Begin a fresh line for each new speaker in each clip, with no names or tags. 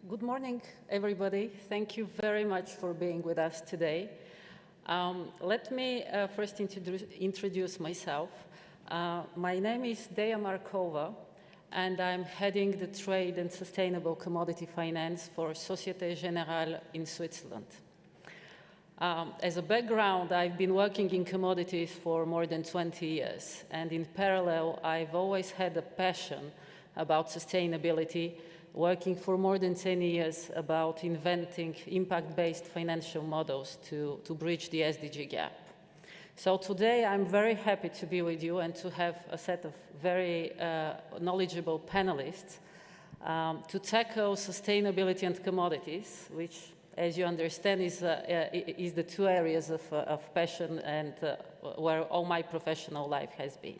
Good morning, everybody. Thank you very much for being with us today. Let me first introduce myself. My name is Deja Markova, and I'm heading the Trade and Sustainable Commodity Finance for Société Générale in Switzerland. As a background, I've been working in commodities for more than 20 years, and in parallel, I've always had a passion about sustainability, working for more than 10 years about inventing impact-based financial models to bridge the SDG gap. So today I'm very happy to be with you and to have a set of very knowledgeable panelists to tackle sustainability and commodities, which, as you understand, is the two areas of passion and where all my professional life has been.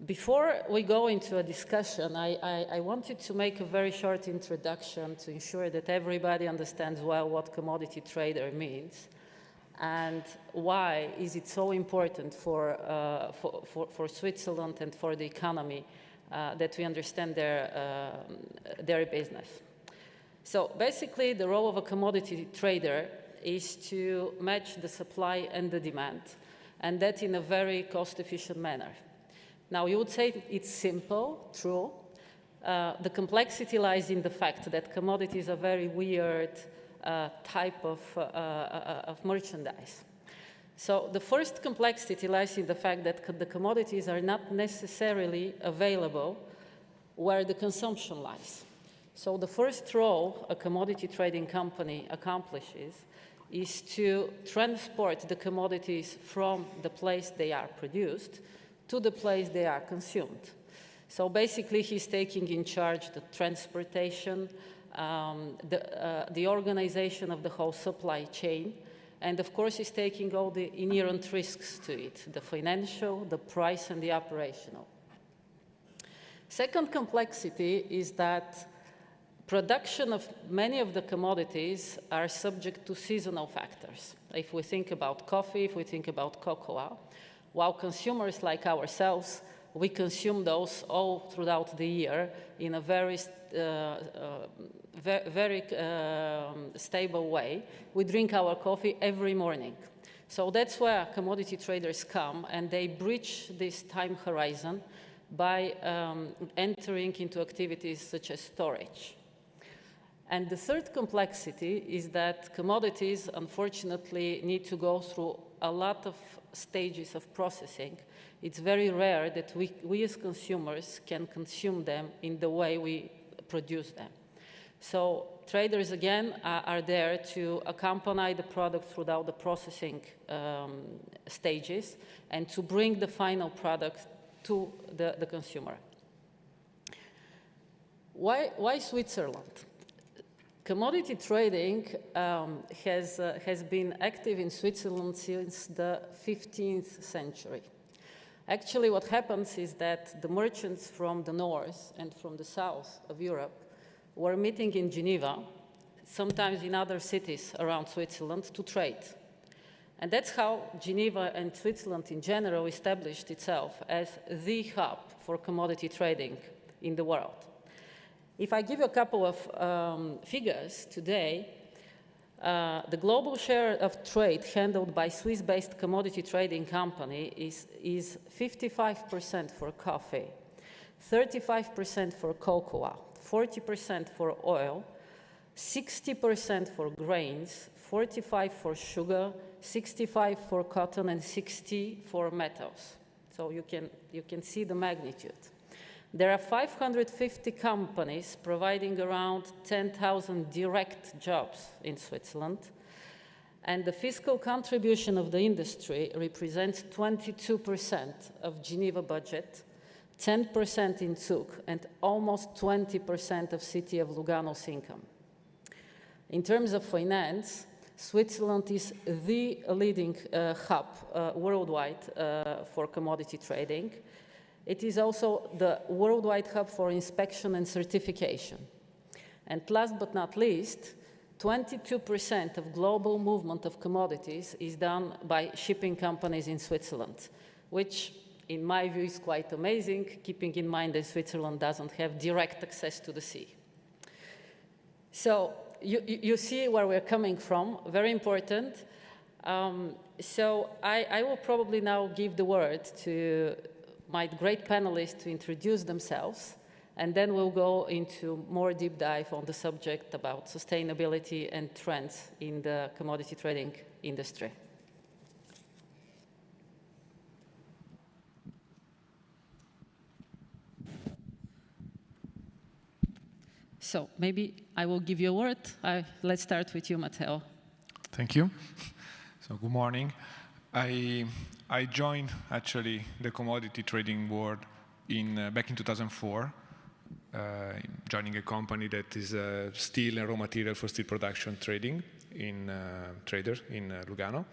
Before we go into a discussion, I wanted to make a very short introduction to ensure that everybody understands well what commodity trader means and why is it so important for Switzerland and for the economy that we understand their business. So basically, the role of a commodity trader is to match the supply and the demand, and that in a very cost-efficient manner. Now, you would say it's simple, true. The complexity lies in the fact that commodities are a very weird type of merchandise. So the first complexity lies in the fact that the commodities are not necessarily available where the consumption lies. So the first role a commodity trading company accomplishes is to transport the commodities from the place they are produced to the place they are consumed. So basically, he's taking in charge the transportation, the organization of the whole supply chain, and of course, he's taking all the inherent risks to it, the financial, the price, and the operational. Second complexity is that production of many of the commodities are subject to seasonal factors. If we think about coffee, if we think about cocoa, while consumers like ourselves, we consume those all throughout the year in a very stable way. We drink our coffee every morning. So that's where commodity traders come, and they bridge this time horizon by entering into activities such as storage. And the third complexity is that commodities, unfortunately, need to go through a lot of stages of processing. It's very rare that we as consumers can consume them in the way we produce them. So traders, again, are there to accompany the product throughout the processing stages and to bring the final product to the consumer. Why Switzerland? Commodity trading has been active in Switzerland since the 15th century. Actually, what happens is that the merchants from the north and from the south of Europe were meeting in Geneva, sometimes in other cities around Switzerland, to trade. And that's how Geneva and Switzerland in general established itself as the hub for commodity trading in the world. If I give you a couple of figures today, the global share of trade handled by Swiss-based commodity trading company is 55% for coffee, 35% for cocoa, 40% for oil, 60% for grains, 45% for sugar, 65% for cotton, and 60% for metals. So you can see the magnitude. There are 550 companies providing around 10,000 direct jobs in Switzerland, and the fiscal contribution of the industry represents 22% of Geneva budget, 10% in Zug, and almost 20% of city of Lugano's income. In terms of finance, Switzerland is the leading hub worldwide for commodity trading. It is also the worldwide hub for inspection and certification. And last but not least, 22% of global movement of commodities is done by shipping companies in Switzerland, which in my view is quite amazing, keeping in mind that Switzerland doesn't have direct access to the sea. So you see where we're coming from, very important. So I will probably now give the word to my great panelists to introduce themselves, and then we'll go into more deep dive on the subject about sustainability and trends in the commodity trading industry. So maybe I will give you a word. Let's start with you, Matteo.
Thank you. So good morning. I joined actually the commodity trading world back in 2004, joining a company that is steel and raw material for steel production trading in trader in Lugano.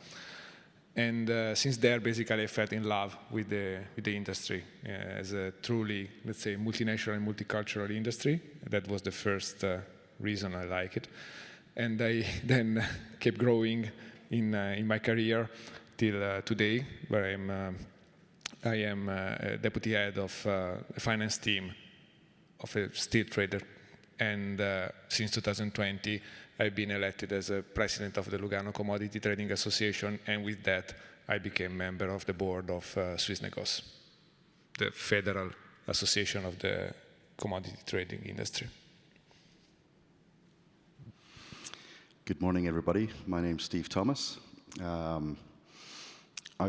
And since there, basically, I fell in love with the industry as a truly, let's say, multinational and multicultural industry. That was the first reason I like it. And I then kept growing in my career till today, where I am a deputy head of a finance team of a steel trader. And since 2020, I've been elected as a president of the Lugano Commodity Trading Association, and with that, I became member of the board of Swissnegos, the federal association of the commodity trading industry.
Good morning, everybody. My name's Steve Thomas. I've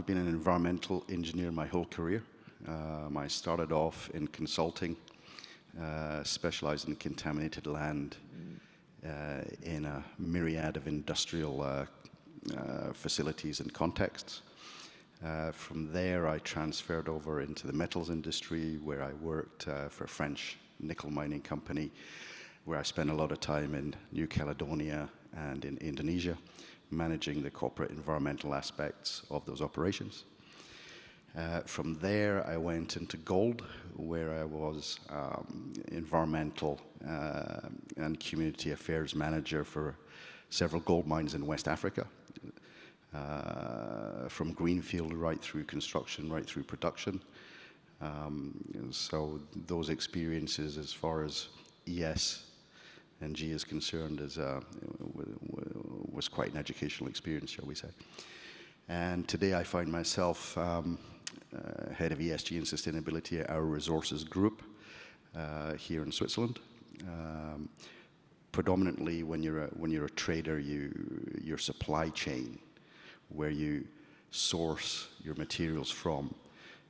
been an environmental engineer my whole career. I started off in consulting, specialized in contaminated land in a myriad of industrial facilities and contexts. From there, I transferred over into the metals industry, where I worked for a French nickel mining company, where I spent a lot of time in New Caledonia and in Indonesia, managing the corporate environmental aspects of those operations. From there, I went into gold, where I was environmental and community affairs manager for several gold mines in West Africa, from greenfield right through construction, right through production. So those experiences, as far as ES and G is concerned, was quite an educational experience, shall we say. And today I find myself head of ESG and sustainability at our resources group here in Switzerland. Predominantly, when you're a trader, your supply chain, where you source your materials from,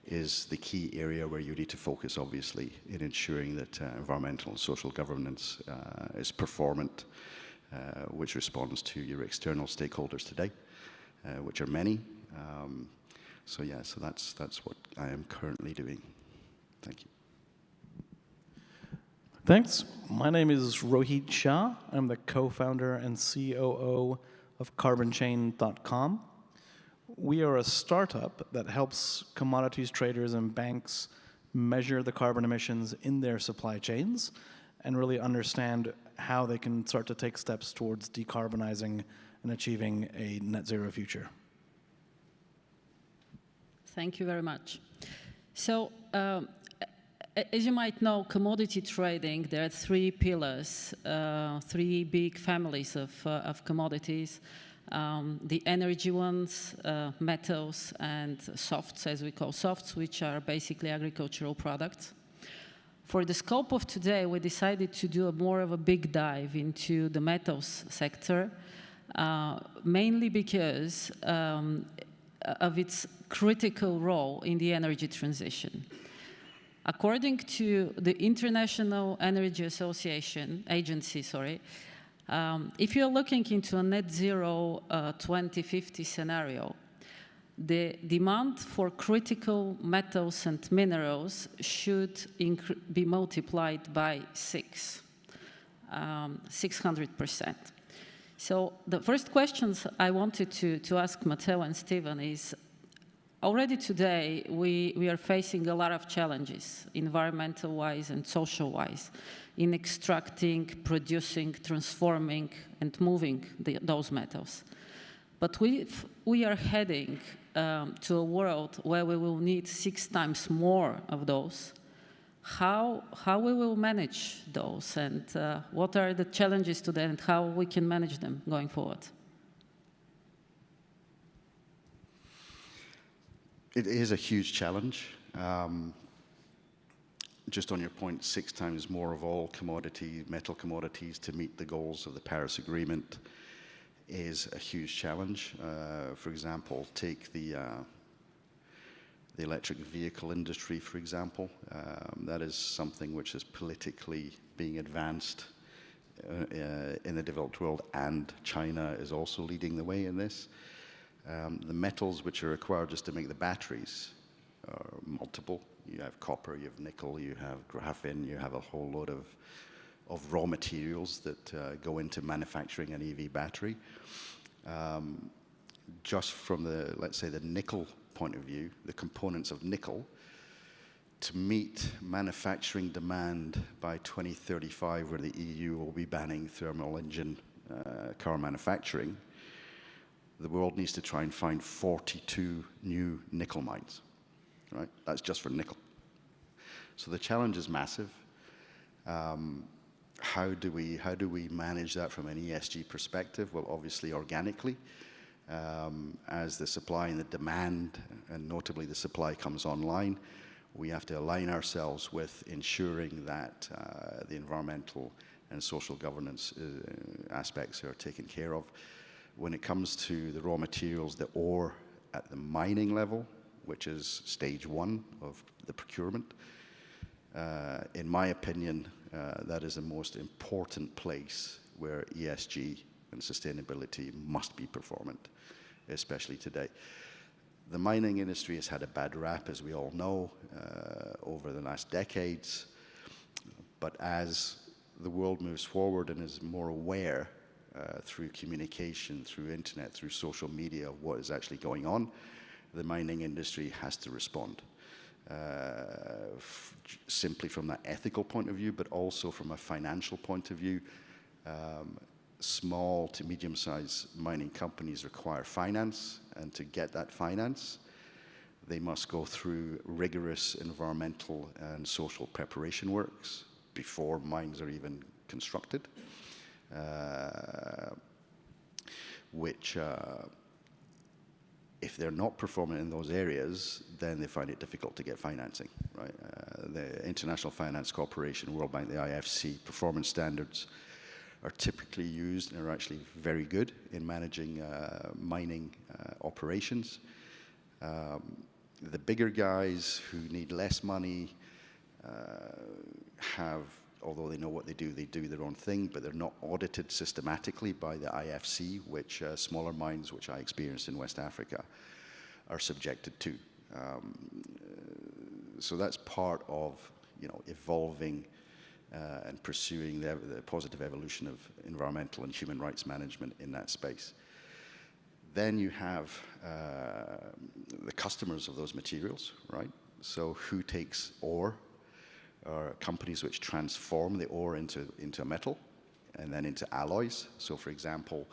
is the key area where you need to focus, obviously, in ensuring that environmental and social governance is performant, which responds to your external stakeholders today, which are many. So that's what I am currently doing. Thank you.
Thanks. My name is Rohit Shah. I'm the co-founder and COO of carbonchain.com. We are a startup that helps commodities traders and banks measure the carbon emissions in their supply chains and really understand how they can start to take steps towards decarbonizing and achieving a net zero future.
Thank you very much. So, as you might know, commodity trading, there are three pillars, three big families of commodities. The energy ones, metals, and softs, as we call softs, which are basically agricultural products. For the scope of today, we decided to do more of a big dive into the metals sector, mainly because of its critical role in the energy transition. According to the International Energy Agency, if you're looking into a net zero 2050 scenario, the demand for critical metals and minerals should be multiplied by 600%. So the first questions I wanted to ask Matteo and Steven is, already today we are facing a lot of challenges, environmental-wise and social-wise, in extracting, producing, transforming, and moving those metals. But we are heading to a world where we will need 6 times more of those how we will manage those, and what are the challenges to that, and how we can manage them going forward?
It is a huge challenge. Just on your point, 6 times more of all metal commodities to meet the goals of the Paris Agreement is a huge challenge. For example, take the electric vehicle industry, for example. That is something which is politically being advanced in the developed world, and China is also leading the way in this. The metals which are required just to make the batteries are multiple. You have copper, you have nickel, you have graphene, you have a whole load of raw materials that go into manufacturing an EV battery. Just from the, let's say, the nickel point of view, the components of nickel, to meet manufacturing demand by 2035, where the EU will be banning thermal engine car manufacturing, the world needs to try and find 42 new nickel mines, right? That's just for nickel. So the challenge is massive. How do we manage that from an ESG perspective? Well, obviously organically, as the supply and the demand, and notably the supply, comes online, we have to align ourselves with ensuring that the environmental and social governance aspects are taken care of. When it comes to the raw materials, the ore at the mining level, which is stage 1 of the procurement, in my opinion, that is the most important place where ESG and sustainability must be performant, especially today. The mining industry has had a bad rap, as we all know, over the last decades. But as the world moves forward and is more aware through communication, through internet, through social media of what is actually going on, the mining industry has to respond. Simply from that ethical point of view, but also from a financial point of view. Small to medium-sized mining companies require finance, and to get that finance, they must go through rigorous environmental and social preparation works before mines are even constructed, which if they're not performing in those areas, then they find it difficult to get financing, right? The International Finance Corporation, World Bank, the IFC performance standards are typically used and are actually very good in managing mining operations. The bigger guys who need less money have, although they know what they do their own thing, but they're not audited systematically by the IFC, which smaller mines, which I experienced in West Africa, are subjected to. So that's part of, evolving and pursuing the positive evolution of environmental and human rights management in that space. Then you have the customers of those materials, right? So who takes ore? Are companies which transform the ore into a metal and then into alloys. So for example,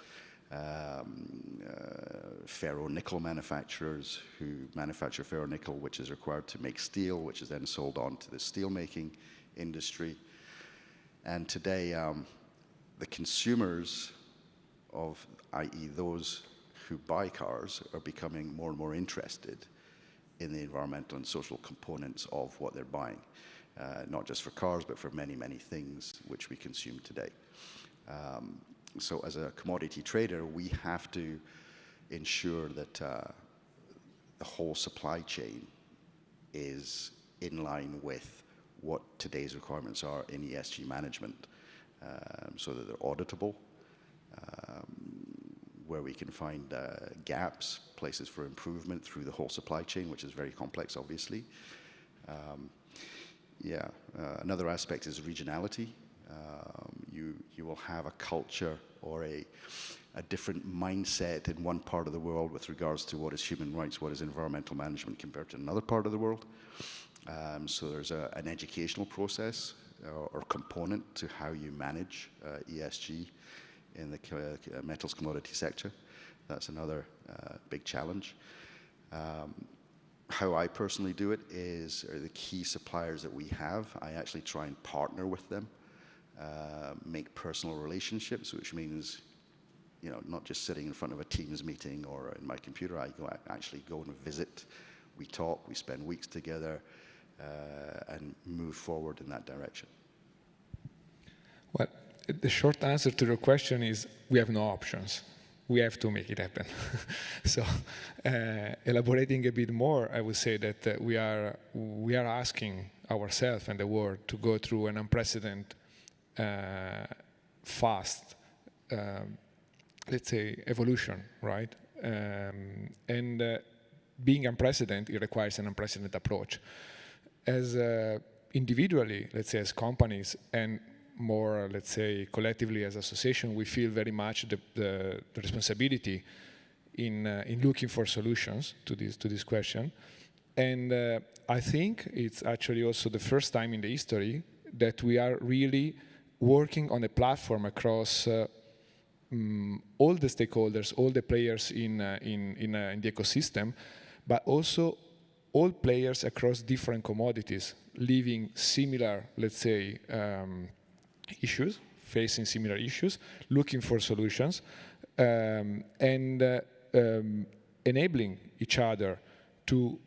ferro-nickel manufacturers who manufacture ferro-nickel, which is required to make steel, which is then sold on to the steel-making industry. And today, the consumers of, i.e. those who buy cars, are becoming more and more interested in the environmental and social components of what they're buying. Not just for cars, but for many, many things which we consume today. So as a commodity trader, we have to ensure that the whole supply chain is in line with what today's requirements are in ESG management, so that they're auditable, where we can find gaps, places for improvement through the whole supply chain, which is very complex, obviously. Another aspect is regionality. You will have a culture or a different mindset in one part of the world with regards to what is human rights, what is environmental management compared to another part of the world. So there's an educational process or component to how you manage ESG in the metals commodity sector. That's another big challenge. how I personally do it are the key suppliers that we have. I actually try and partner with them, make personal relationships, which means, you know, not just sitting in front of a Teams meeting or in my computer. I actually go and visit. We talk. We spend weeks together, and move forward in that direction.
Well, the short answer to your question is we have no options. We have to make it happen. So, elaborating a bit more, I would say that we are asking ourselves and the world to go through an unprecedented, fast, let's say, evolution, right? And being unprecedented, it requires an unprecedented approach. As individually, let's say, as companies, and more, let's say, collectively as association, we feel very much the responsibility in looking for solutions to this question. And I think it's actually also the first time in the history that we are really working on a platform across all the stakeholders, all the players in the ecosystem, but also all players across different commodities, living similar, let's say, issues, facing similar issues, looking for solutions, and enabling each other to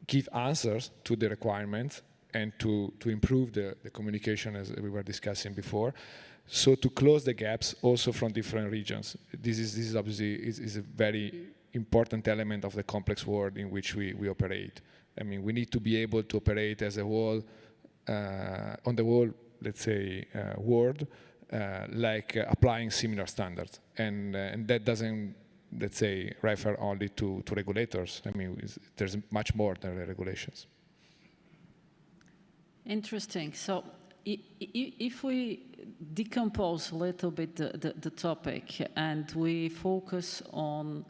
give answers to the requirements and to improve the communication, as we were discussing before, so to close the gaps also from different regions. This is obviously is a very important element of the complex world in which we operate. I mean, we need to be able to operate as a whole, on the whole, let's say, world, like applying similar standards. And that doesn't, let's say, refer only to regulators. I mean, there's much more than the regulations.
Interesting. So if we decompose a little bit the topic and we focus on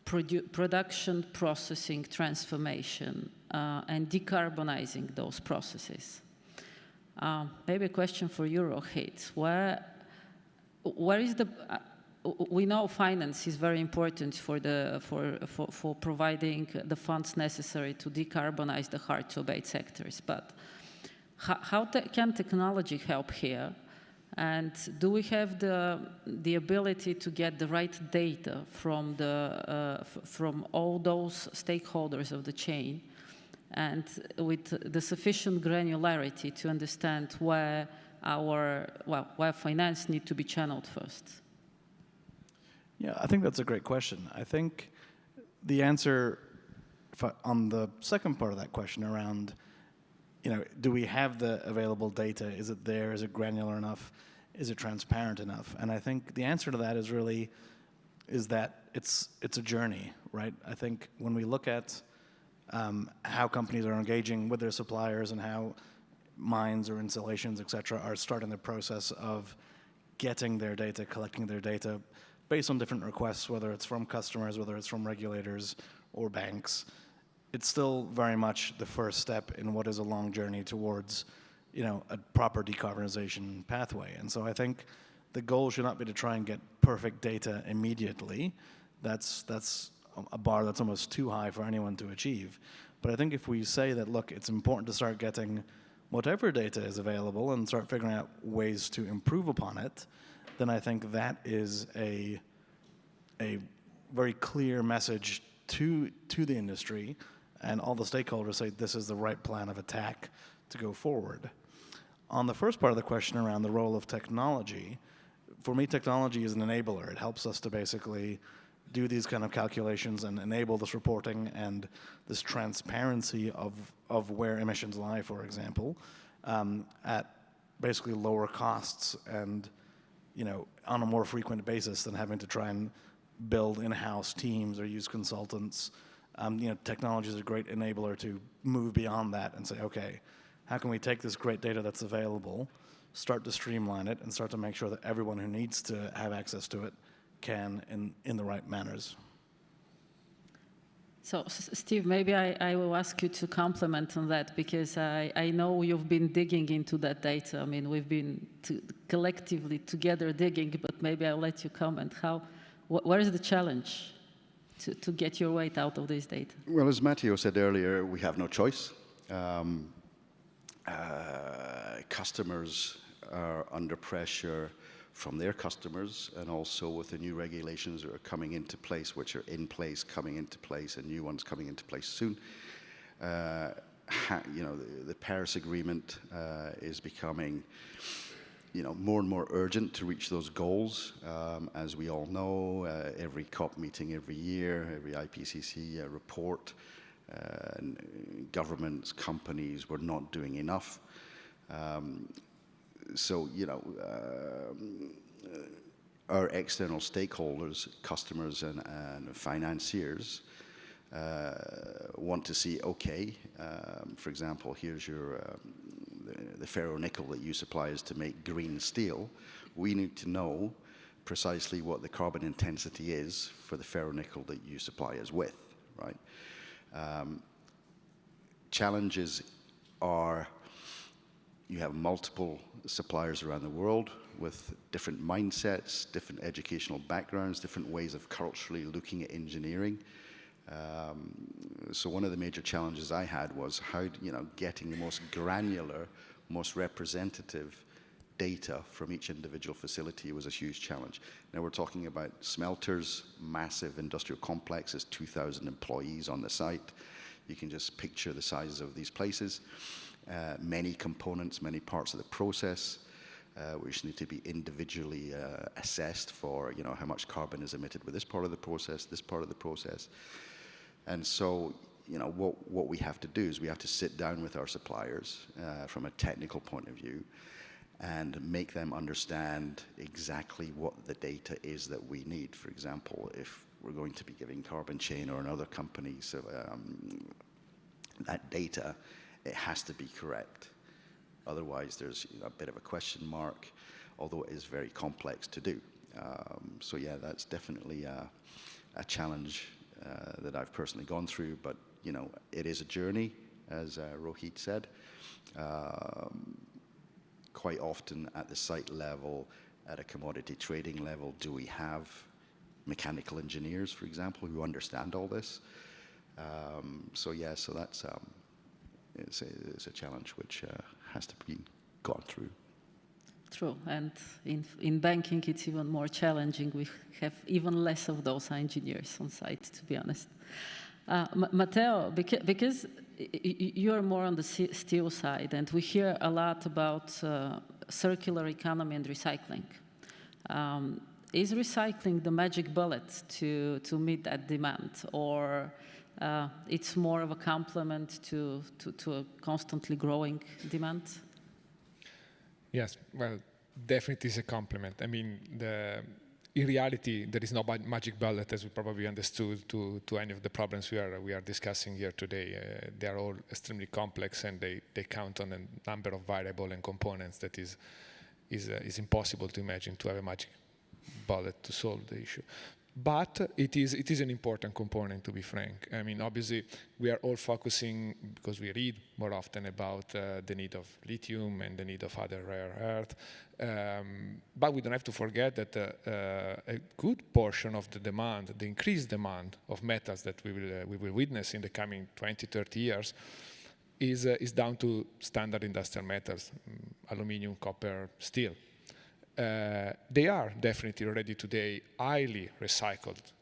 production, processing, transformation, and decarbonizing those processes. Maybe a question for you, Rohit. Where is the? We know finance is very important for providing the funds necessary to decarbonize the hard-to-abate sectors. But how can technology help here? And do we have the ability to get the right data from from all those stakeholders of the chain, and with the sufficient granularity to understand where where finance need to be channeled first?
Yeah, I think that's a great question. I think the answer on the second part of that question around, do we have the available data? Is it there? Is it granular enough? Is it transparent enough? And I think the answer to that is that it's a journey, right? I think when we look at how companies are engaging with their suppliers and how mines or installations, et cetera, are starting the process of getting their data, collecting their data based on different requests, whether it's from customers, whether it's from regulators or banks, it's still very much the first step in what is a long journey towards, a proper decarbonization pathway. And so I think the goal should not be to try and get perfect data immediately. That's a bar that's almost too high for anyone to achieve. But I think if we say that, look, it's important to start getting whatever data is available and start figuring out ways to improve upon it, then I think that is a very clear message to the industry, and all the stakeholders say this is the right plan of attack to go forward. On the first part of the question around the role of technology, for me, technology is an enabler. It helps us to basically do these kind of calculations and enable this reporting and this transparency of where emissions lie, for example, at basically lower costs and on a more frequent basis than having to try and build in-house teams or use consultants. Technology is a great enabler to move beyond that and say, okay, how can we take this great data that's available, start to streamline it, and start to make sure that everyone who needs to have access to it can in the right manners.
So, Steve, maybe I will ask you to comment on that, because I know you've been digging into that data. I mean, we've been collectively together digging, but maybe I'll let you comment. Where is the challenge? to get your weight out of this data?
Well, as Matteo said earlier, we have no choice. Customers are under pressure from their customers, and also with the new regulations that are coming into place, which are in place, coming into place, and new ones coming into place soon. The Paris Agreement is becoming, more and more urgent to reach those goals. As we all know, every COP meeting every year, every IPCC report, governments, companies were not doing enough. Our external stakeholders, customers and financiers, want to see, okay, for example, here's the ferronickel that you supply us to make green steel. We need to know precisely what the carbon intensity is for the ferronickel that you supply us with, right? Challenges are, you have multiple suppliers around the world with different mindsets, different educational backgrounds, different ways of culturally looking at engineering. So one of the major challenges I had was how, getting the most granular, most representative data from each individual facility was a huge challenge. Now we're talking about smelters, massive industrial complexes, 2,000 employees on the site. You can just picture the sizes of these places. Many components, many parts of the process, which need to be individually assessed for, how much carbon is emitted with this part of the process, this part of the process. And so, what we have to do is we have to sit down with our suppliers from a technical point of view and make them understand exactly what the data is that we need. For example, if we're going to be giving Carbon Chain or another company that data, it has to be correct. Otherwise, there's a bit of a question mark, although it is very complex to do. So yeah, that's definitely a challenge that I've personally gone through, but it is a journey, as Rohit said. Quite often at the site level, at a commodity trading level, do we have mechanical engineers, for example, who understand all this? So that's it's a challenge which has to be gone through.
True, and in banking it's even more challenging. We have even less of those engineers on site, to be honest. Matteo, because you're more on the steel side, and we hear a lot about circular economy and recycling. Is recycling the magic bullet to meet that demand, or it's more of a complement to a constantly growing demand?
Yes, well, definitely is a complement. I mean, in reality, there is no magic bullet, as we probably understood, to any of the problems we are discussing here today. They are all extremely complex, and they count on a number of variables and components that is impossible to imagine to have a magic bullet to solve the issue. But it is an important component, to be frank. I mean, obviously, we are all focusing, because we read more often about the need of lithium and the need of other rare earth. But we don't have to forget that a good portion of the demand, the increased demand of metals that we will witness in the coming 20, 30 years, is down to standard industrial metals, aluminium, copper, steel. They are definitely already today highly recycled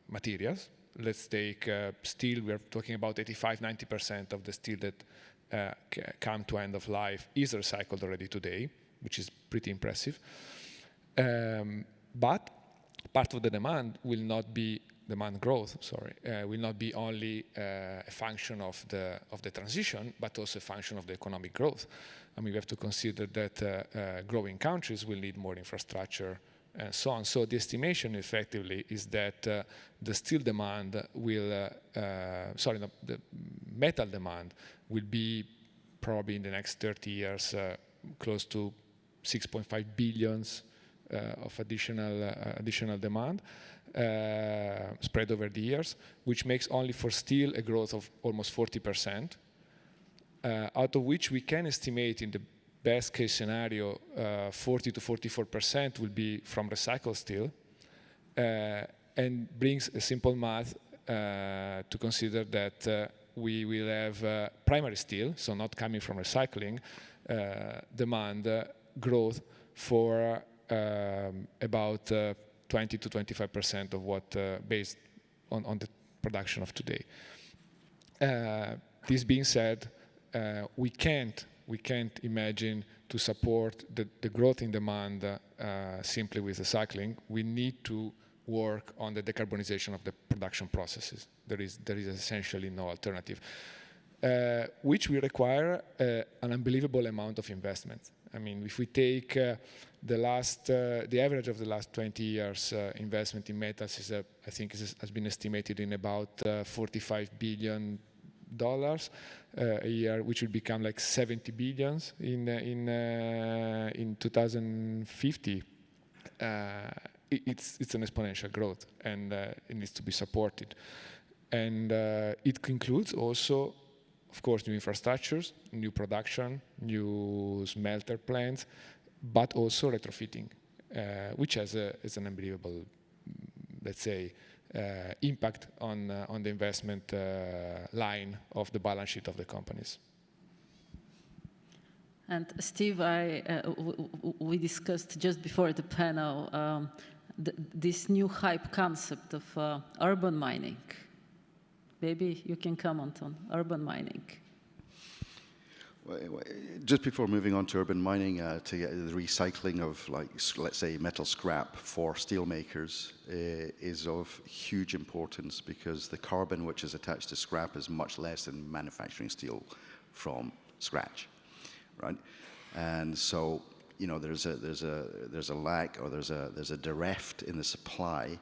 materials. Let's take steel. We are talking about 85–90% of the steel that come to end of life is recycled already today, which is pretty impressive. But part of the demand will not be demand growth. Will not be only a function of the transition, but also a function of the economic growth. I mean, we have to consider that growing countries will need more infrastructure and so on. So the estimation, effectively, is that the steel demand will, the metal demand will be probably in the next 30 years close to 6.5 billions of additional demand spread over the years, which makes only for steel a growth of almost 40%. Out of which we can estimate in the best case scenario 40 to 44% will be from recycled steel, and brings a simple math to consider that we will have primary steel, so not coming from recycling, demand growth for about 20 to 25% of what based on the production of today. This being said, we can't imagine to support the growth in demand simply with recycling. We need to work on the decarbonization of the production processes. There is essentially no alternative, which will require an unbelievable amount of investment. I mean, if we take the average of the last 20 years investment in metals is, I think, has been estimated in about $45 billion a year, which will become like 70 billions in 2050. It's an exponential growth, and it needs to be supported. And it includes also, of course, new infrastructures, new production, new smelter plants, but also retrofitting, which has is an unbelievable, let's say, impact on the investment line of the balance sheet of the companies.
And Steve, we discussed just before the panel this new hype concept of urban mining. Maybe you can comment on urban mining.
Just before moving on to urban mining, to get the recycling of, like, let's say, metal scrap for steel makers is of huge importance, because the carbon which is attached to scrap is much less than manufacturing steel from scratch, right? And so, you know, there's a lack, or there's a bereft in the supply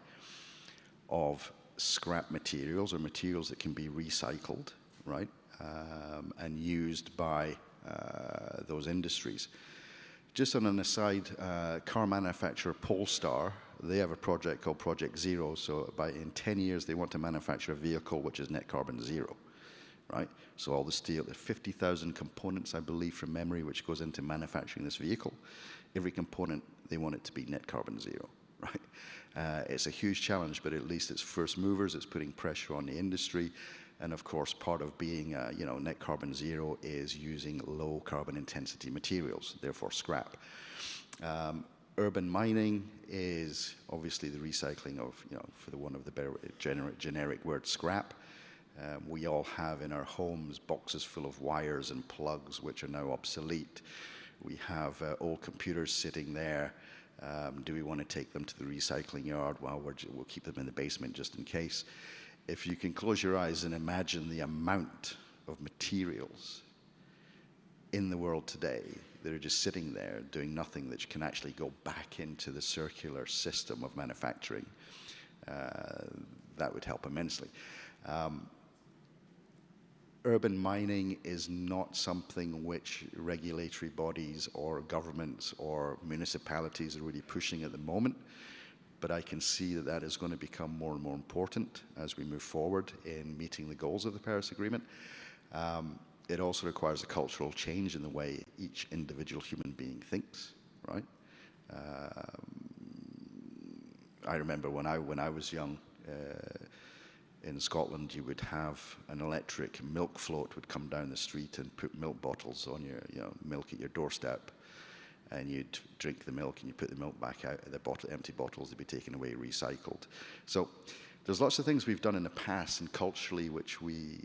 of scrap materials, or materials that can be recycled, right? And used by those industries. Just on an aside, car manufacturer Polestar, they have a project called Project Zero. So in 10 years, they want to manufacture a vehicle which is net carbon zero, right? So all the steel, the 50,000 components, I believe, from memory, which goes into manufacturing this vehicle. Every component, they want it to be net carbon zero, right? It's a huge challenge, but at least it's first movers. It's putting pressure on the industry. And of course, part of being, net carbon zero is using low carbon intensity materials, therefore scrap. Urban mining is obviously the recycling of, for the one of the better generic word, scrap. We all have in our homes boxes full of wires and plugs which are now obsolete. We have old computers sitting there. Do we want to take them to the recycling yard? Well, we'll keep them in the basement just in case. If you can close your eyes and imagine the amount of materials in the world today that are just sitting there doing nothing, that can actually go back into the circular system of manufacturing, that would help immensely. Urban mining is not something which regulatory bodies or governments or municipalities are really pushing at the moment. But I can see that that is going to become more and more important as we move forward in meeting the goals of the Paris Agreement. It also requires a cultural change in the way each individual human being thinks, right? I remember when I was young, in Scotland, you would have an electric milk float would come down the street and put milk bottles on your, milk at your doorstep. And you'd drink the milk and you put the milk back out, the empty bottles would be taken away, recycled. So there's lots of things we've done in the past and culturally which we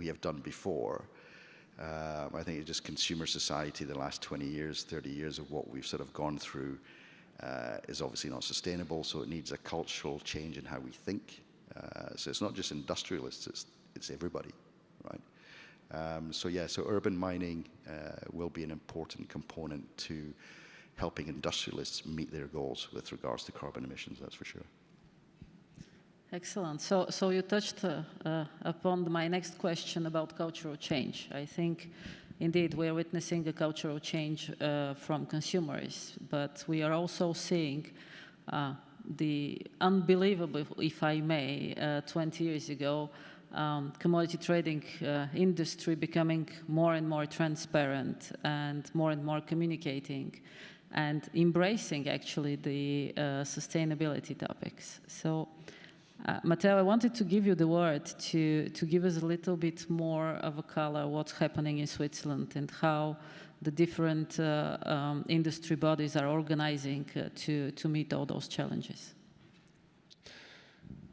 have done before. I think it's just consumer society, the last 20 years, 30 years of what we've sort of gone through is obviously not sustainable, so it needs a cultural change in how we think. So it's not just industrialists, it's everybody, right? So urban mining will be an important component to helping industrialists meet their goals with regards to carbon emissions, that's for sure.
Excellent. So you touched upon my next question about cultural change. I think, indeed, we are witnessing a cultural change from consumers, but we are also seeing the unbelievable, if I may, 20 years ago, commodity trading industry becoming more and more transparent and more communicating and embracing actually the sustainability topics. So Matteo, I wanted to give you the word to give us a little bit more of a color what's happening in Switzerland and how the different industry bodies are organizing to meet all those challenges.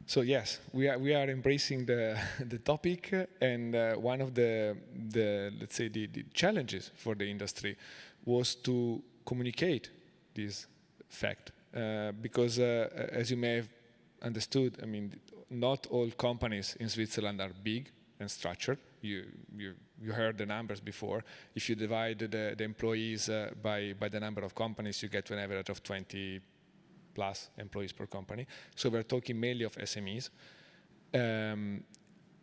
So yes, we are embracing the topic, and one of the let's say the challenges for the industry was to communicate this fact, because as you may have understood, I mean, not all companies in Switzerland are big and structured. You heard the numbers before. If you divide the employees by the number of companies, you get to an average of 20 plus employees per company. So we're talking mainly of SMEs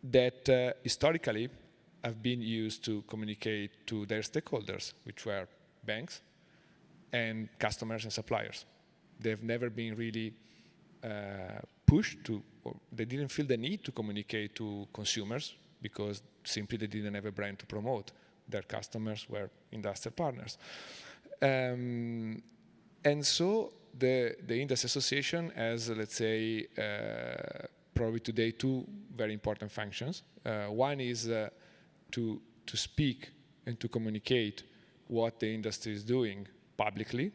that historically have been used to communicate to their stakeholders, which were banks and customers and suppliers. They've never been really pushed to, or they didn't feel the need to communicate to consumers because simply they didn't have a brand to promote. Their customers were industrial partners. And so the Industry Association has, let's say, probably today two very important functions. One is to speak and to communicate what the industry is doing publicly,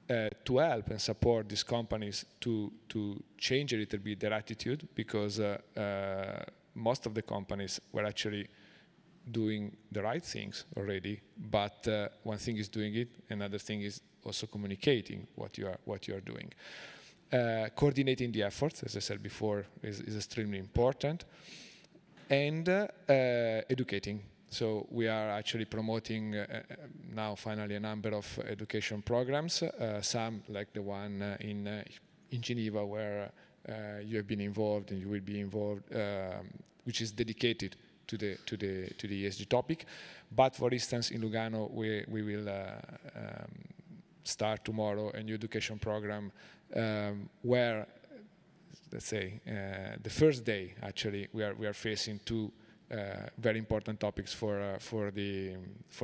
to help and support these companies to change a little bit their attitude, because most of the companies were actually doing the right things already, but one thing is doing it, another thing is also communicating what you are doing. Coordinating the efforts, as I said before, is extremely important, and educating. So we are actually promoting now finally a number of education programs, some like the one in Geneva where you have been involved and you will be involved, which is dedicated to the ESG topic. But for instance, in Lugano, we will start tomorrow a new education program where, let's say, the first day actually we are facing two very important topics for the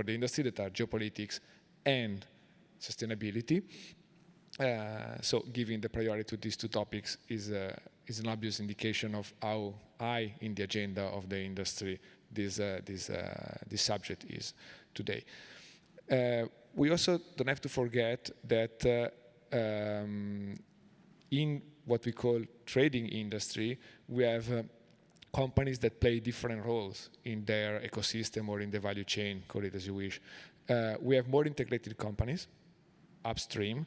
industry, that are geopolitics and sustainability. So giving the priority to these two topics is an obvious indication of how high in the agenda of the industry this subject is today. We also don't have to forget that in what we call trading industry, we have companies that play different roles in their ecosystem or in the value chain, call it as you wish. We have more integrated companies upstream,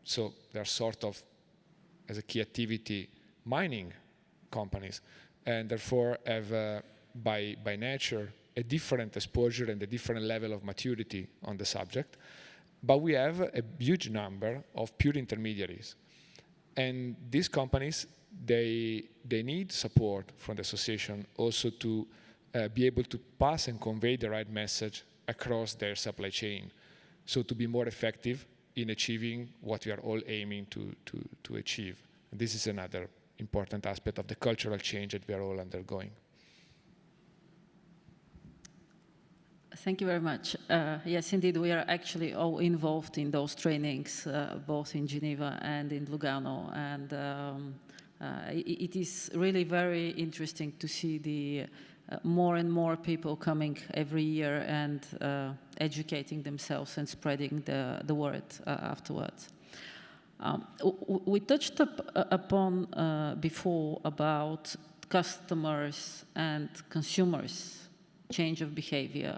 so they're sort of, as a key activity, mining companies, and therefore have, by nature, a different exposure and a different level of maturity on the subject. But we have a huge number of pure intermediaries. And these companies, they need support from the association also to be able to pass and convey the right message across their supply chain, so to be more effective in achieving what we are all aiming to achieve. And this is another important aspect of the cultural change that we are all undergoing.
Thank you very much. Yes, indeed, we are actually all involved in those trainings, both in Geneva and in Lugano. And it is really very interesting to see the more and more people coming every year and educating themselves and spreading the word afterwards. We touched upon before about customers and consumers' change of behavior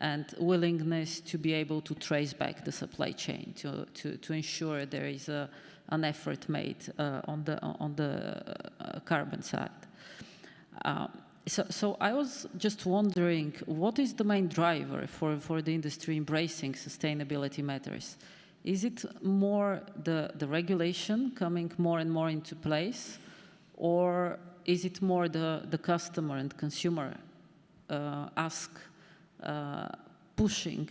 and willingness to be able to trace back the supply chain to ensure there is an effort made on the carbon side. So I was just wondering, what is the main driver for the industry embracing sustainability matters? Is it more the regulation coming more and more into place, or is it more the customer and consumer pushing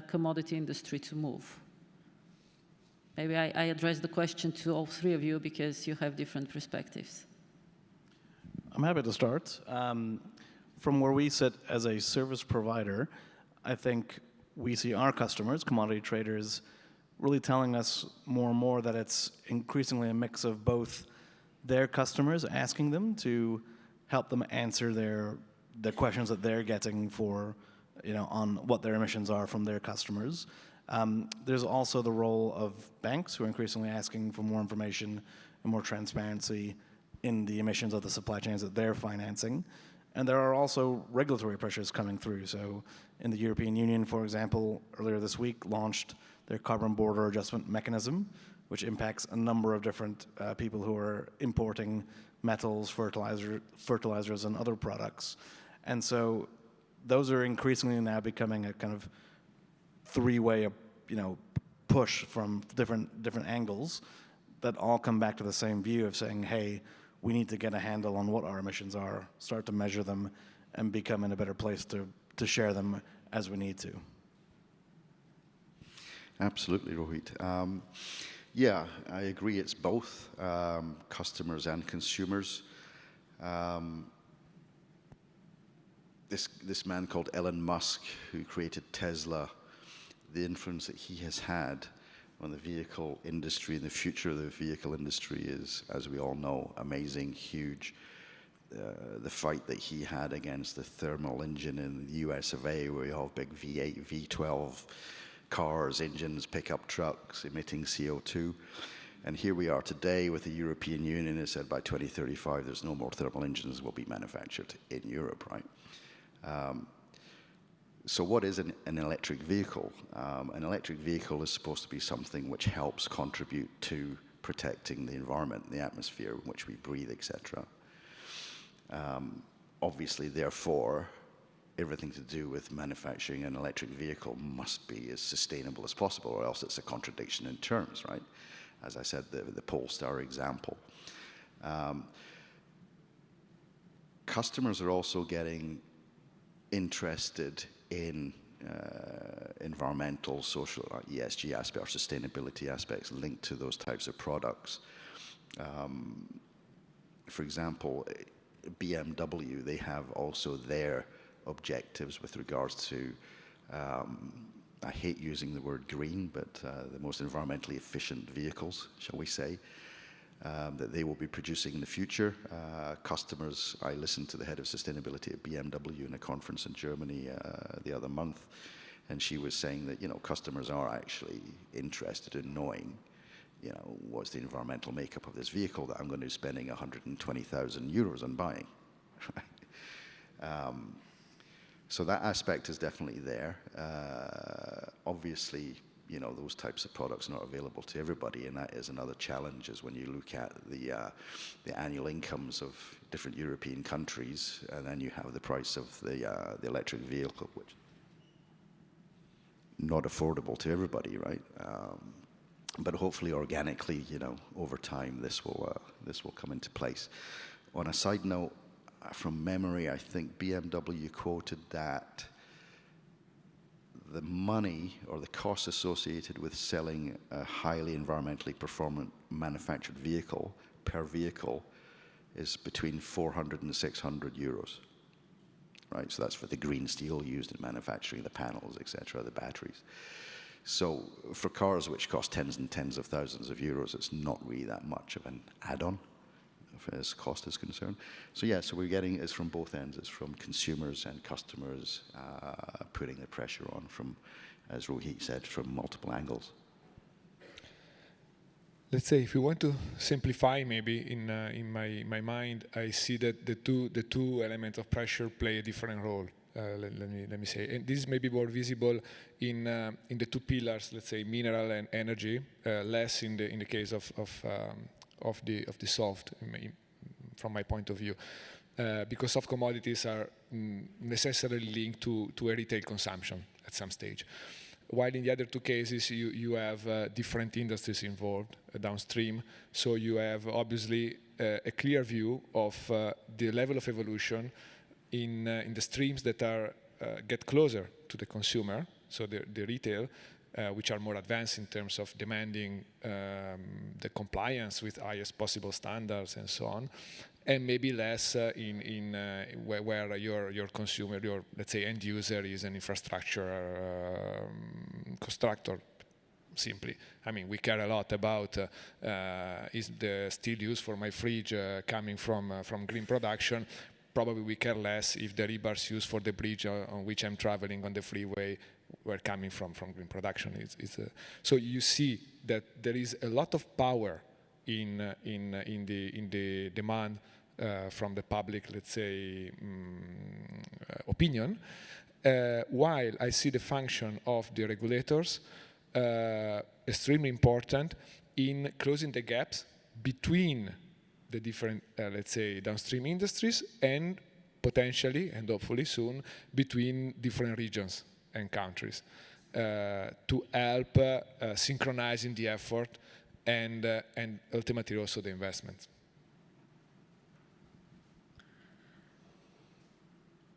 commodity industry to move? Maybe I address the question to all three of you because you have different perspectives.
I'm happy to start. From where we sit as a service provider, I think we see our customers, commodity traders, really telling us more and more that it's increasingly a mix of both their customers, asking them to help them answer the questions that they're getting for, on what their emissions are from their customers. There's also the role of banks, who are increasingly asking for more information and more transparency in the emissions of the supply chains that they're financing. And there are also regulatory pressures coming through. So in the European Union, for example, earlier this week launched their carbon border adjustment mechanism, which impacts a number of different people who are importing metals, fertilizers, and other products. And so those are increasingly now becoming a kind of three-way, push from different angles that all come back to the same view of saying, hey, we need to get a handle on what our emissions are, start to measure them, and become in a better place to share them as we need to.
Absolutely, Rohit. Yeah, I agree. It's both customers and consumers. This man called Elon Musk, who created Tesla, the influence that he has had on the vehicle industry and the future of the vehicle industry is, as we all know, amazing, huge. The fight that he had against the thermal engine in the US of A, where you have big V8, V12 cars, engines, pickup trucks emitting CO2. And here we are today with the European Union. It said by 2035 there's no more thermal engines will be manufactured in Europe, right? So what is an electric vehicle? An electric vehicle is supposed to be something which helps contribute to protecting the environment, the atmosphere in which we breathe, etc. Obviously, therefore, everything to do with manufacturing an electric vehicle must be as sustainable as possible, or else it's a contradiction in terms, right? As I said, the Polestar example. Customers are also getting interested in environmental, social, ESG aspects, or sustainability aspects linked to those types of products. For example, BMW, they have also their objectives with regards to, I hate using the word green, but the most environmentally efficient vehicles, shall we say, that they will be producing in the future. Customers, I listened to the head of sustainability at BMW in a conference in Germany the other month, and she was saying that, customers are actually interested in knowing, what's the environmental makeup of this vehicle that I'm going to be spending 120,000 euros on buying. So that aspect is definitely there. Obviously, those types of products are not available to everybody, and that is another challenge, is when you look at the annual incomes of different European countries, and then you have the price of the electric vehicle, which is not affordable to everybody, right? But hopefully, organically, over time, this will come into place. On a side note, from memory, I think BMW quoted that the money or the cost associated with selling a highly environmentally performant manufactured vehicle per vehicle is between 400 and 600 euros, right? So that's for the green steel used in manufacturing the panels, etc., the batteries. So for cars which cost tens and tens of thousands of euros, it's not really that much of an add-on as cost is concerned. So yeah, so we're getting it's from both ends. It's from consumers and customers putting the pressure on from, as Rohit said, from multiple angles.
Let's say if you want to simplify, maybe in my mind, I see that the two elements of pressure play a different role. Let me say, and this is maybe more visible in the two pillars. Let's say mineral and energy, less in the case of the soft, from my point of view, because soft commodities are necessarily linked to a retail consumption at some stage. While in the other two cases, you have different industries involved downstream, so you have obviously a clear view of the level of evolution in the streams that are get closer to the consumer, so the retail, which are more advanced in terms of demanding the compliance with highest possible standards and so on, and maybe less where your consumer, your, let's say, end user is an infrastructure constructor, simply. I mean, we care a lot about is the steel used for my fridge coming from green production. Probably we care less if the rebars used for the bridge on which I'm traveling on the freeway were coming from green production. So you see that there is a lot of power in the demand from the public, let's say, opinion, while I see the function of the regulators extremely important in closing the gaps between the different, let's say, downstream industries and potentially, and hopefully soon, between different regions and countries to help synchronizing the effort and ultimately also the investments.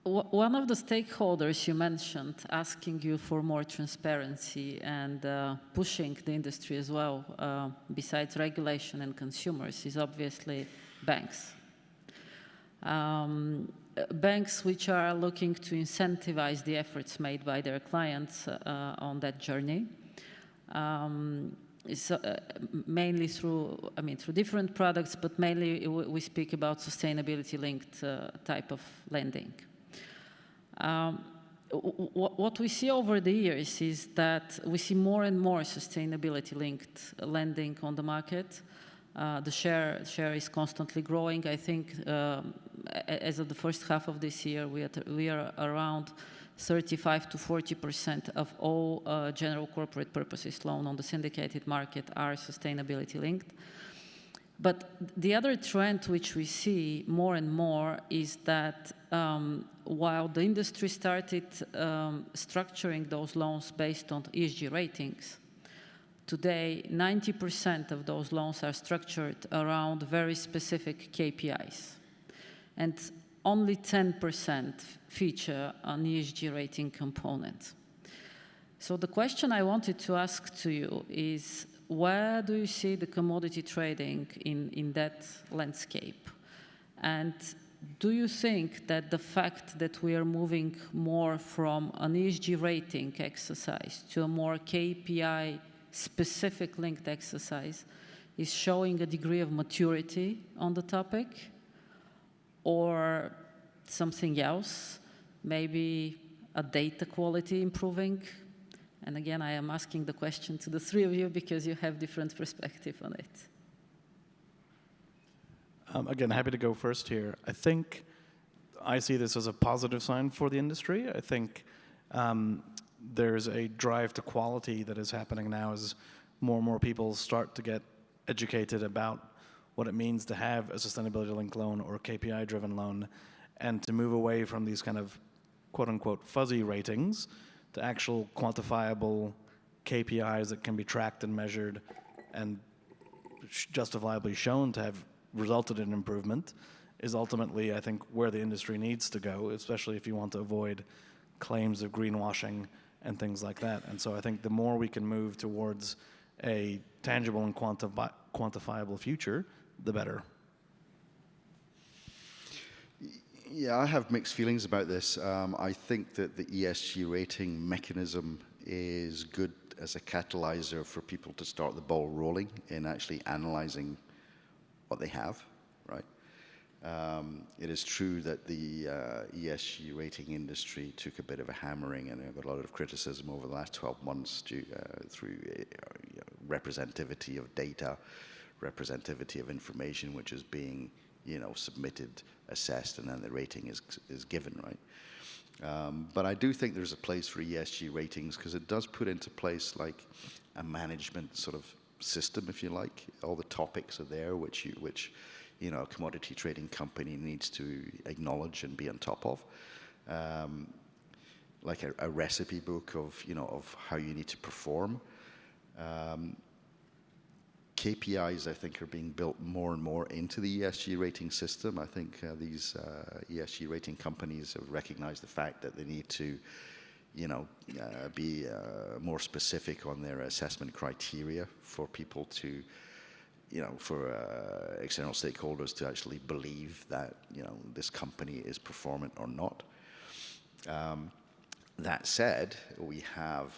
One of the stakeholders you mentioned asking you for more transparency and pushing the industry as well, besides regulation and consumers, is obviously banks. Banks which are looking to incentivize the efforts made by their clients on that journey. Mainly through different products, but mainly we speak about sustainability-linked type of lending. What we see over the years is that we see more and more sustainability-linked lending on the market. The share is constantly growing. I think as of the first half of this year, we are around 35 to 40% of all general corporate purposes loan on the syndicated market are sustainability-linked. But the other trend which we see more and more is that while the industry started structuring those loans based on ESG ratings, today 90% of those loans are structured around very specific KPIs. And only 10% feature an ESG rating component. So the question I wanted to ask to you is, where do you see the commodity trading in that landscape? And do you think that the fact that we are moving more from an ESG rating exercise to a more KPI specific linked exercise is showing a degree of maturity on the topic? Or something else, maybe a data quality improving? And again, I am asking the question to the three of you because you have different perspective on it.
Again, happy to go first here. I think I see this as a positive sign for the industry. I think there's a drive to quality that is happening now as more and more people start to get educated about what it means to have a sustainability-linked loan or a KPI-driven loan, and to move away from these kind of quote-unquote fuzzy ratings to actual quantifiable KPIs that can be tracked and measured and justifiably shown to have resulted in improvement is ultimately, I think, where the industry needs to go, especially if you want to avoid claims of greenwashing and things like that. And so I think the more we can move towards a tangible and quantifiable future, the better.
Yeah, I have mixed feelings about this. I think that the ESG rating mechanism is good as a catalyzer for people to start the ball rolling in actually analyzing what they have, right? It is true that the ESG rating industry took a bit of a hammering and got a lot of criticism over the last 12 months through representativity of data, representativity of information which is being submitted, assessed, and then the rating is given, right? But I do think there's a place for ESG ratings because it does put into place like a management sort of system, if you like. All the topics are there which a commodity trading company needs to acknowledge and be on top of. Like a recipe book of how you need to perform. KPIs, I think, are being built more and more into the ESG rating system. I think these ESG rating companies have recognized the fact that they need to, be more specific on their assessment criteria for people to, for external stakeholders to actually believe that, this company is performant or not. That said, we have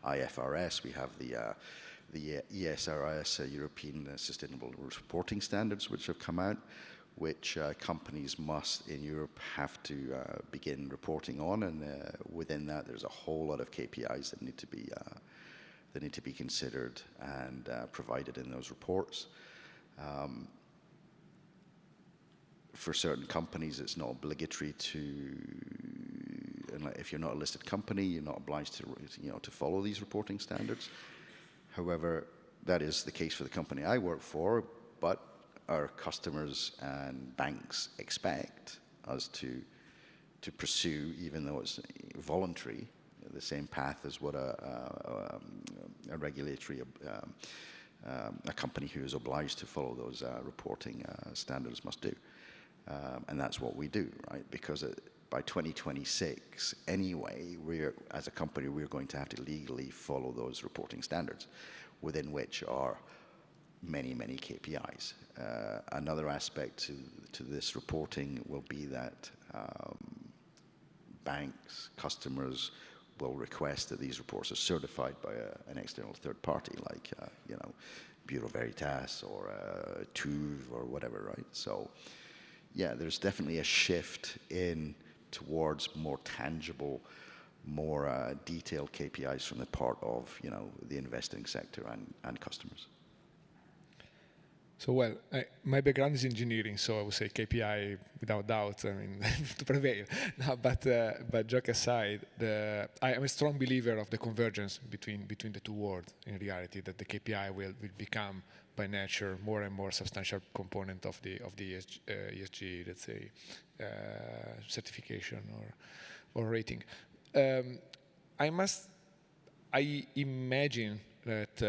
IFRS, we have the ESRS, European Sustainable Reporting Standards, which have come out, which companies must in Europe have to begin reporting on, and within that there's a whole lot of KPIs that need to be considered and provided in those reports. For certain companies, it's not obligatory to. If you're not a listed company, you're not obliged to follow these reporting standards. However, that is the case for the company I work for, but our customers and banks expect us to pursue, even though it's voluntary, the same path as what a regulatory a company who is obliged to follow those reporting standards must do. And that's what we do, right? Because by 2026, anyway, as a company, we're going to have to legally follow those reporting standards, within which are many, many KPIs. Another aspect to this reporting will be that banks, customers will request that these reports are certified by an external third party, like Bureau Veritas or TÜV or whatever, right? So, yeah, there's definitely a shift towards more tangible, more detailed KPIs from the part of the investing sector and customers.
So, well, my background is engineering, so I would say KPI without doubt. I mean, to prevail. No, but joke aside, I am a strong believer of the convergence between the two worlds. In reality, that the KPI will become by nature more and more substantial component of the ESG, let's say, certification or rating. I imagine that,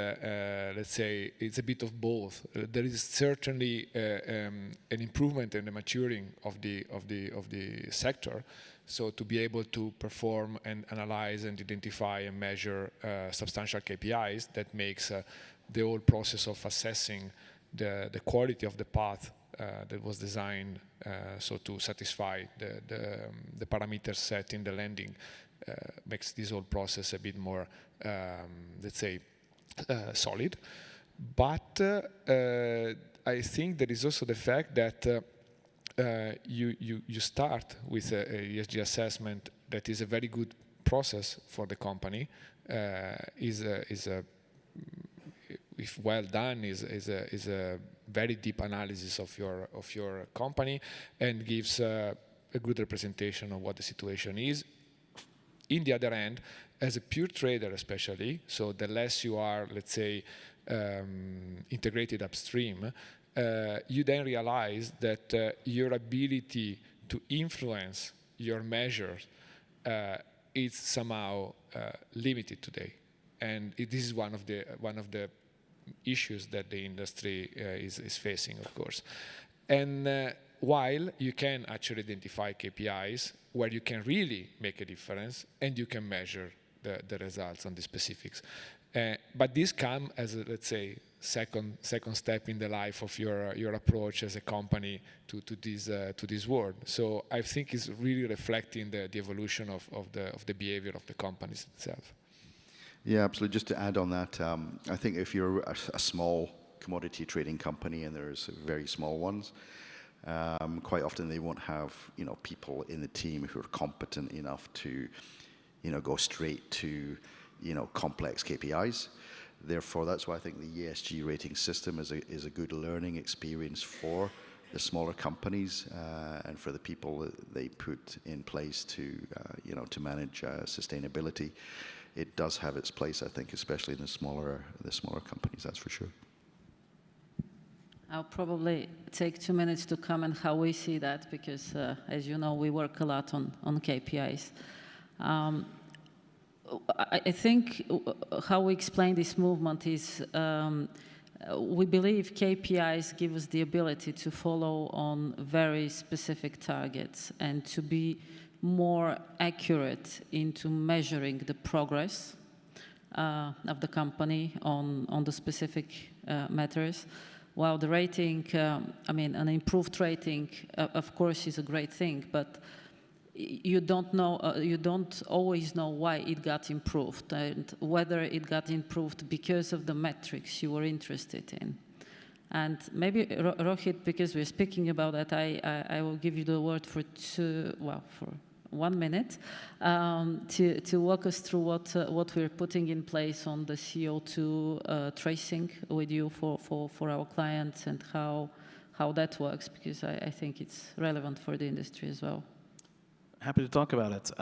let's say, it's a bit of both. There is certainly an improvement in the maturing of the sector. So to be able to perform and analyze and identify and measure substantial KPIs, that makes the whole process of assessing the quality of the path that was designed so to satisfy the parameters set in the lending makes this whole process a bit more, let's say, solid. But I think there is also the fact that you start with a ESG assessment that is a very good process for the company, if well done, is a very deep analysis of your company and gives a good representation of what the situation is. In the other hand, as a pure trader especially, so the less you are, let's say, integrated upstream, you then realize that your ability to influence your measures is somehow limited today. And this is one of the issues that the industry is facing, of course. And while you can actually identify KPIs where you can really make a difference and you can measure the results on the specifics. But this comes as a, let's say, second step in the life of your approach as a company to this world. So I think it's really reflecting the evolution of the behavior of the companies itself.
Yeah, absolutely. Just to add on that, I think if you're a small commodity trading company, and there's very small ones, quite often they won't have people in the team who are competent enough to go straight to complex KPIs. Therefore, that's why I think the ESG rating system is a good learning experience for the smaller companies and for the people that they put in place to manage sustainability. It does have its place, I think, especially in the smaller companies. That's for sure.
I'll probably take 2 minutes to comment how we see that, because as you know, we work a lot on KPIs. I think how we explain this movement is we believe KPIs give us the ability to follow on very specific targets and to be more accurate into measuring the progress of the company on the specific matters. While the rating, an improved rating, of course, is a great thing, but you don't know, you don't always know why it got improved and whether it got improved because of the metrics you were interested in. And maybe, Rohit, because we're speaking about that, I will give you the word for 1 minute to walk us through what we're putting in place on the CO2 tracing with you for our clients and how that works, because I think it's relevant for the industry as well.
Happy to talk about it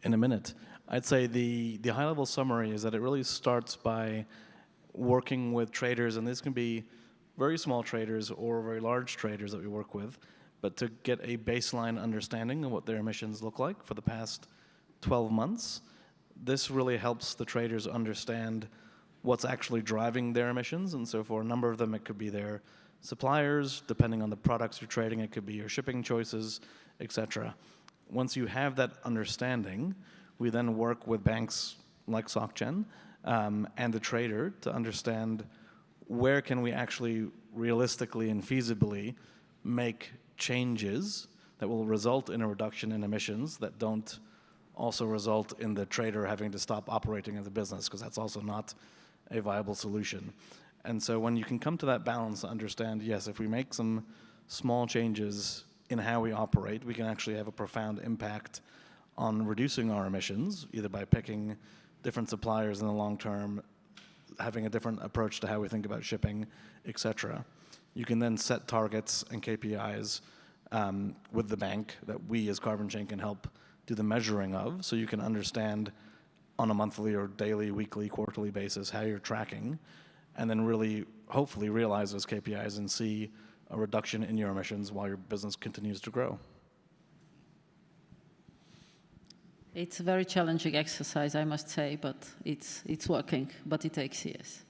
in a minute. I'd say the high-level summary is that it really starts by working with traders, and this can be very small traders or very large traders that we work with, but to get a baseline understanding of what their emissions look like for the past 12 months. This really helps the traders understand what's actually driving their emissions, and so for a number of them it could be their suppliers, depending on the products you're trading, it could be your shipping choices, etc. Once you have that understanding, we then work with banks like SocGen and the trader to understand where can we actually realistically and feasibly make changes that will result in a reduction in emissions that don't also result in the trader having to stop operating as a business, because that's also not a viable solution. And so when you can come to that balance to understand, yes, if we make some small changes in how we operate, we can actually have a profound impact on reducing our emissions, either by picking different suppliers in the long term, having a different approach to how we think about shipping, etc. You can then set targets and KPIs with the bank that we as Carbon Chain can help do the measuring of, so you can understand on a monthly or daily, weekly, quarterly basis how you're tracking, and then really, hopefully, realize those KPIs and see a reduction in your emissions while your business continues to grow.
It's a very challenging exercise, I must say, but it's working, but it takes years.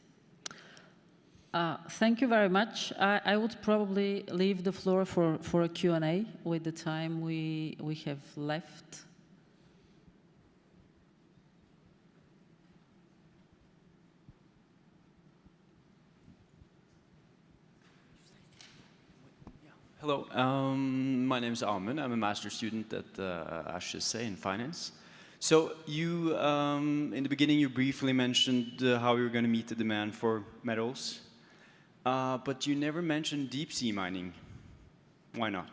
Thank you very much. I would probably leave the floor for a Q&A with the time we have left.
Hello, my name is Amund. I'm a master's student at HSC in finance. So you, in the beginning, you briefly mentioned how you're going to meet the demand for metals, but you never mentioned deep sea mining. Why not?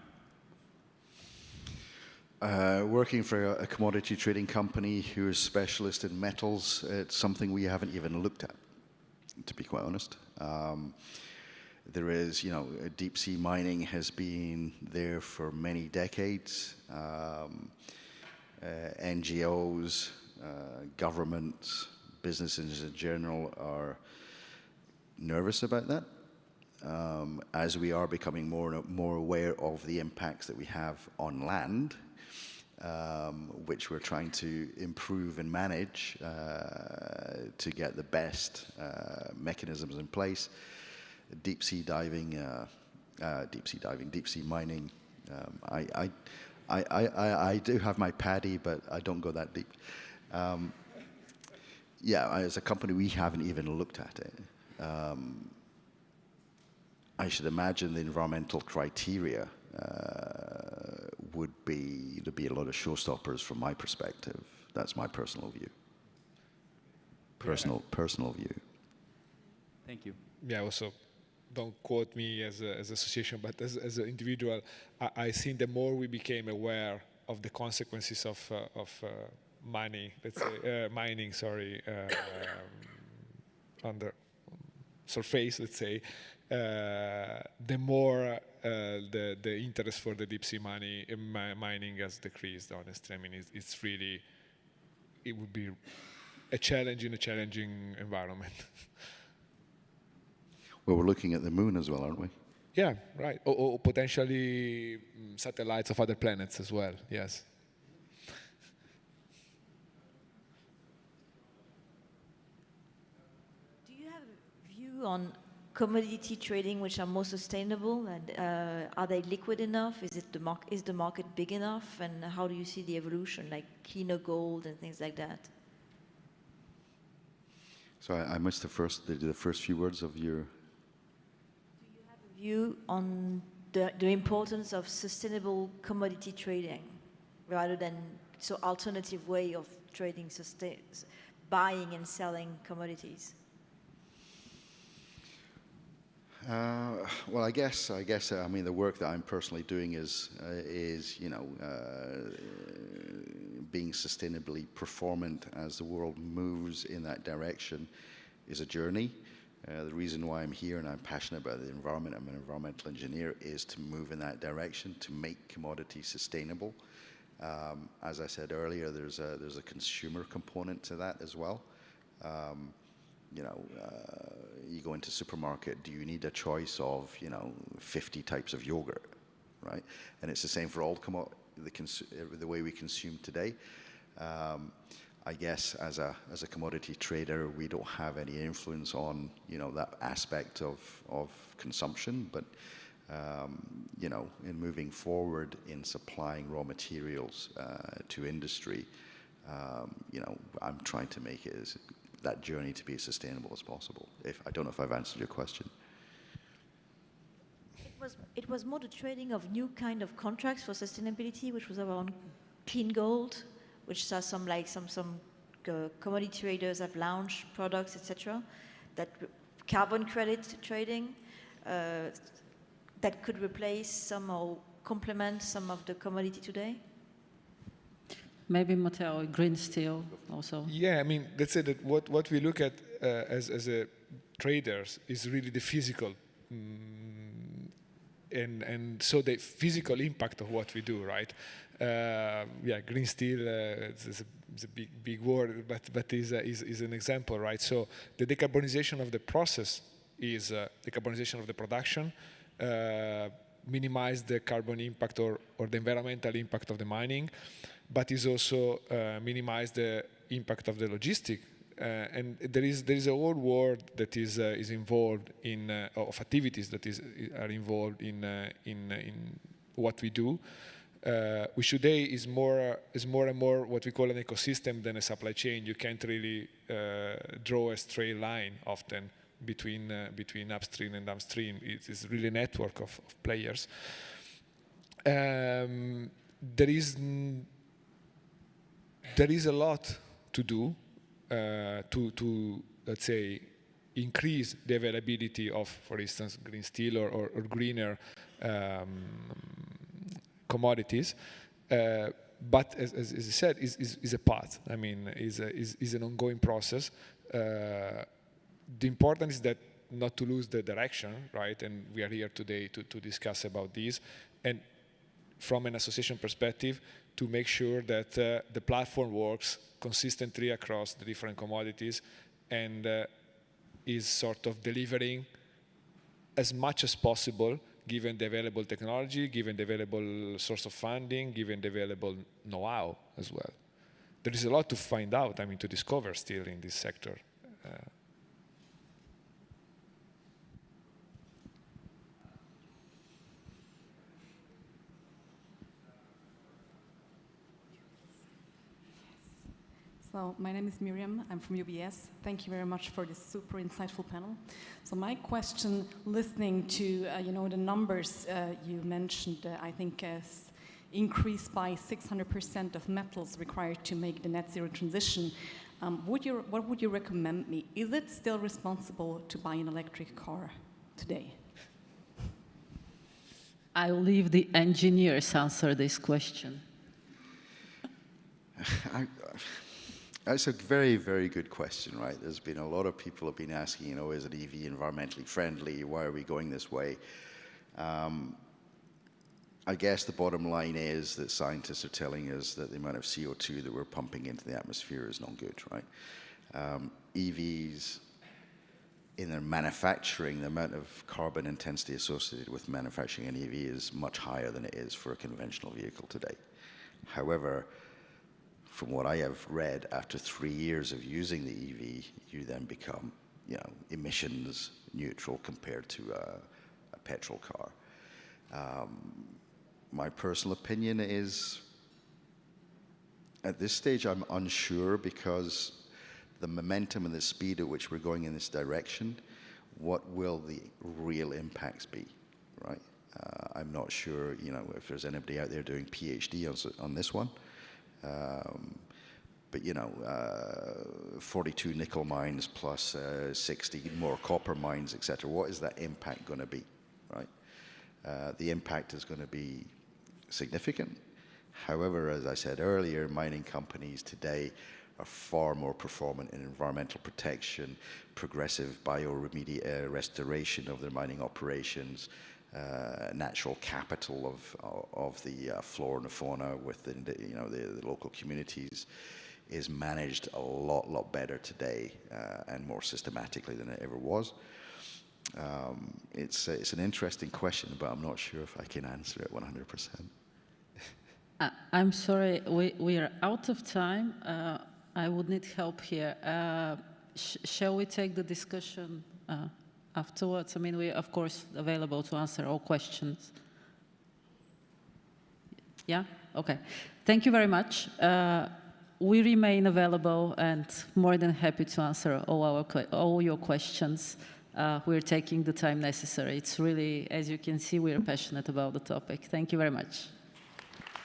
Working for a commodity trading company who is specialist in metals, it's something we haven't even looked at, to be quite honest. There is, deep sea mining has been there for many decades. NGOs, governments, businesses in general are nervous about that, as we are becoming more aware of the impacts that we have on land, which we're trying to improve and manage to get the best mechanisms in place. Deep sea mining. I do have my paddy, but I don't go that deep. As a company, we haven't even looked at it. I should imagine the environmental criteria there'd be a lot of showstoppers from my perspective. That's my personal view. Personal view.
Thank you.
Yeah, also, don't quote me as an association, but as an individual, I think the more we became aware of the consequences of mining, let's say, under surface, let's say, the more the interest for the deep sea mining has decreased, honestly. I mean, it's really, it would be a challenge in a challenging environment.
Well, we're looking at the moon as well, aren't we?
Yeah, right. Or potentially satellites of other planets as well, yes.
Do you have a view on commodity trading which are more sustainable, and are they liquid enough? Is the market big enough, and how do you see the evolution, like cleaner gold and things like that?
So I missed the first few words of your...
Do you have a view on the importance of sustainable commodity trading? rather than so alternative way of trading, buying and selling commodities?
Well, I guess. I mean, the work that I'm personally doing is being sustainably performant as the world moves in that direction is a journey. The reason why I'm here and I'm passionate about the environment, I'm an environmental engineer, is to move in that direction to make commodities sustainable. As I said earlier, there's a consumer component to that as well. You go into supermarket, do you need a choice of 50 types of yogurt, right? And it's the same for all the way we consume today. I guess as a commodity trader, we don't have any influence on that aspect of consumption, but in moving forward in supplying raw materials to industry, I'm trying to make it that journey to be as sustainable as possible. I don't know if I've answered your question.
It was more the trading of new kind of contracts for sustainability, which was around clean gold, which are some commodity traders have launched products, etc. That carbon credit trading that could replace some or complement some of the commodity today.
Maybe Matteo, green steel also.
Yeah, I mean, let's say that what we look at as a traders is really the physical, and so the physical impact of what we do, right? Green steel is a big word, but is an example, right? So the decarbonization of the process is decarbonization of the production, minimize the carbon impact or the environmental impact of the mining, but is also minimize the impact of the logistic. And there is a whole world that is involved in of activities that are involved in what we do, which today is more and more what we call an ecosystem than a supply chain. You can't really draw a straight line often between upstream and downstream. It is really a network of players. There is a lot to do to let's say increase the availability of, for instance, green steel or greener commodities. But as I said, is a path. I mean, is an ongoing process. The important is that not to lose the direction, right? And we are here today to discuss about this. And from an association perspective, to make sure that the platform works consistently across the different commodities and is sort of delivering as much as possible, given the available technology, given the available source of funding, given the available know-how as well. There is a lot to find out, I mean, to discover still in this sector.
So my name is Miriam, I'm from UBS. Thank you very much for this super insightful panel. So my question, listening to the numbers you mentioned, I think increased by 600% of metals required to make the net zero transition. What would you recommend me? Is it still responsible to buy an electric car today?
I'll leave the engineers answer this question.
That's a very, very good question, right? There's been a lot of people have been asking, is it EV environmentally friendly? Why are we going this way? I guess the bottom line is that scientists are telling us that the amount of CO2 that we're pumping into the atmosphere is not good, right? EVs, in their manufacturing, the amount of carbon intensity associated with manufacturing an EV is much higher than it is for a conventional vehicle today. However, from what I have read, after 3 years of using the EV, you then become, emissions neutral compared to a petrol car. My personal opinion is, at this stage, I'm unsure because the momentum and the speed at which we're going in this direction, what will the real impacts be, right? I'm not sure, if there's anybody out there doing PhD on this one. But 42 nickel mines plus 60 more copper mines, etc. What is that impact going to be, right? The impact is going to be significant. However, as I said earlier, mining companies today are far more performant in environmental protection, progressive restoration of their mining operations, natural capital of the flora and the fauna with the local communities is managed a lot better today and more systematically than it ever was. It's an interesting question, but I'm not sure if I can answer it 100%.
I'm sorry, we are out of time. I would need help here. Shall we take the discussion afterwards? I mean, we're, of course, available to answer all questions. Yeah? Okay. Thank you very much. We remain available and more than happy to answer all your questions. We're taking the time necessary. It's really, as you can see, we're passionate about the topic. Thank you very much.